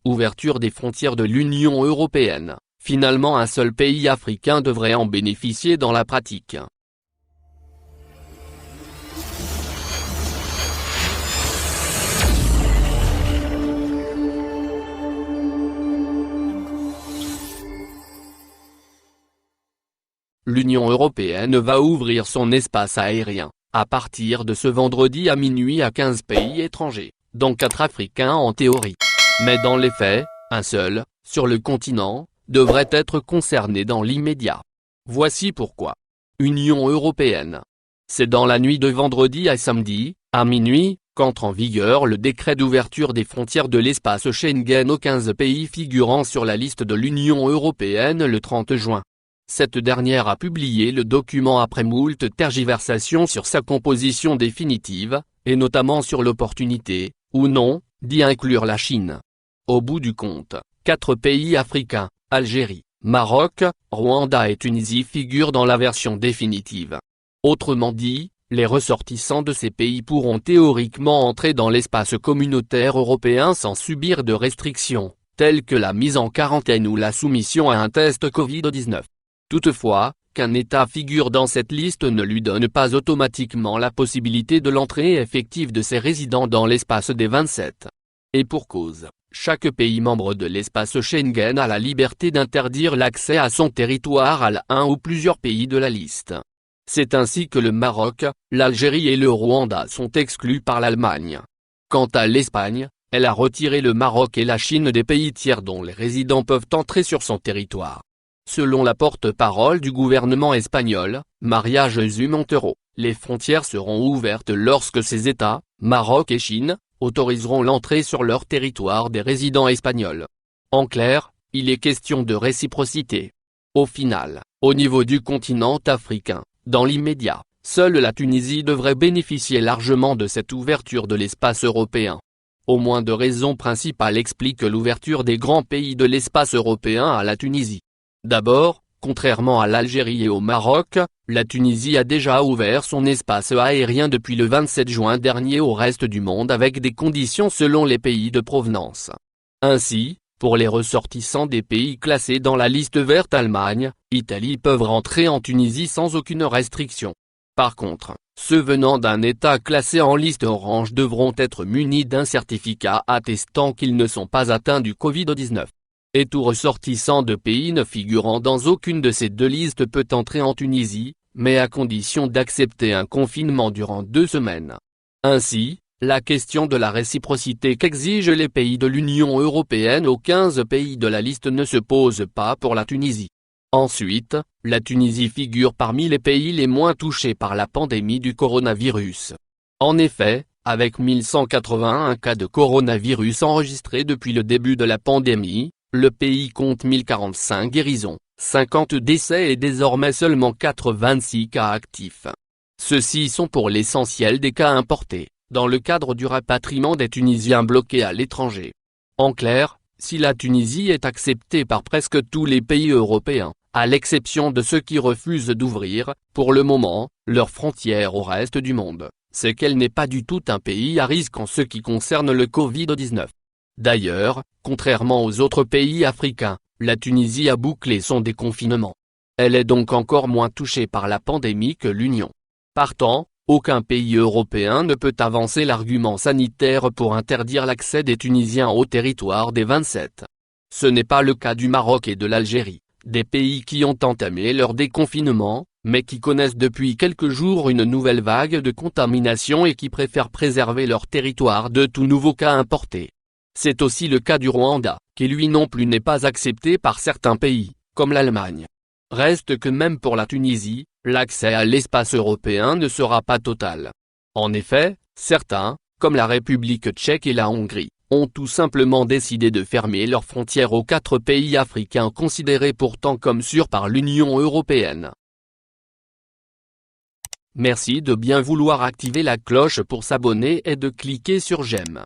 ouverture des frontières de l'Union européenne, finalement un seul pays africain devrait en bénéficier dans la pratique. L'Union européenne va ouvrir son espace aérien, à partir de ce vendredi à minuit à 15 pays étrangers, dont 4 Africains en théorie. Mais dans les faits, un seul, sur le continent, devrait être concerné dans l'immédiat. Voici pourquoi. Union européenne. C'est dans la nuit de vendredi à samedi, à minuit, qu'entre en vigueur le décret d'ouverture des frontières de l'espace Schengen aux 15 pays figurant sur la liste de l'Union européenne le 30 juin. Cette dernière a publié le document après moult tergiversations sur sa composition définitive, et notamment sur l'opportunité, ou non, d'y inclure la Chine. Au bout du compte, 4 pays africains, Algérie, Maroc, Rwanda et Tunisie figurent dans la version définitive. Autrement dit, les ressortissants de ces pays pourront théoriquement entrer dans l'espace communautaire européen sans subir de restrictions, telles que la mise en quarantaine ou la soumission à un test Covid-19. Toutefois, qu'un État figure dans cette liste ne lui donne pas automatiquement la possibilité de l'entrée effective de ses résidents dans l'espace des 27. Et pour cause, chaque pays membre de l'espace Schengen a la liberté d'interdire l'accès à son territoire à l'un ou plusieurs pays de la liste. C'est ainsi que le Maroc, l'Algérie et le Rwanda sont exclus par l'Allemagne. Quant à l'Espagne, elle a retiré le Maroc et la Chine des pays tiers dont les résidents peuvent entrer sur son territoire. Selon la porte-parole du gouvernement espagnol, María Jesús Montero, les frontières seront ouvertes lorsque ces États, Maroc et Chine, autoriseront l'entrée sur leur territoire des résidents espagnols. En clair, il est question de réciprocité. Au final, au niveau du continent africain, dans l'immédiat, seule la Tunisie devrait bénéficier largement de cette ouverture de l'espace européen. Au moins 2 raisons principales expliquent l'ouverture des grands pays de l'espace européen à la Tunisie. D'abord, contrairement à l'Algérie et au Maroc, la Tunisie a déjà ouvert son espace aérien depuis le 27 juin dernier au reste du monde avec des conditions selon les pays de provenance. Ainsi, pour les ressortissants des pays classés dans la liste verte Allemagne, Italie peuvent rentrer en Tunisie sans aucune restriction. Par contre, ceux venant d'un État classé en liste orange devront être munis d'un certificat attestant qu'ils ne sont pas atteints du Covid-19. Et tout ressortissant de pays ne figurant dans aucune de ces 2 listes peut entrer en Tunisie, mais à condition d'accepter un confinement durant 2 semaines. Ainsi, la question de la réciprocité qu'exigent les pays de l'Union européenne aux 15 pays de la liste ne se pose pas pour la Tunisie. Ensuite, la Tunisie figure parmi les pays les moins touchés par la pandémie du coronavirus. En effet, avec 1181 cas de coronavirus enregistrés depuis le début de la pandémie, le pays compte 1045 guérisons, 50 décès et désormais seulement 86 cas actifs. Ceux-ci sont pour l'essentiel des cas importés, dans le cadre du rapatriement des Tunisiens bloqués à l'étranger. En clair, si la Tunisie est acceptée par presque tous les pays européens, à l'exception de ceux qui refusent d'ouvrir, pour le moment, leurs frontières au reste du monde, c'est qu'elle n'est pas du tout un pays à risque en ce qui concerne le Covid-19. D'ailleurs, contrairement aux autres pays africains, la Tunisie a bouclé son déconfinement. Elle est donc encore moins touchée par la pandémie que l'Union. Partant, aucun pays européen ne peut avancer l'argument sanitaire pour interdire l'accès des Tunisiens au territoire des 27. Ce n'est pas le cas du Maroc et de l'Algérie, des pays qui ont entamé leur déconfinement, mais qui connaissent depuis quelques jours une nouvelle vague de contamination et qui préfèrent préserver leur territoire de tout nouveau cas importé. C'est aussi le cas du Rwanda, qui lui non plus n'est pas accepté par certains pays, comme l'Allemagne. Reste que même pour la Tunisie, l'accès à l'espace européen ne sera pas total. En effet, certains, comme la République tchèque et la Hongrie, ont tout simplement décidé de fermer leurs frontières aux 4 pays africains considérés pourtant comme sûrs par l'Union européenne. Merci de bien vouloir activer la cloche pour s'abonner et de cliquer sur j'aime.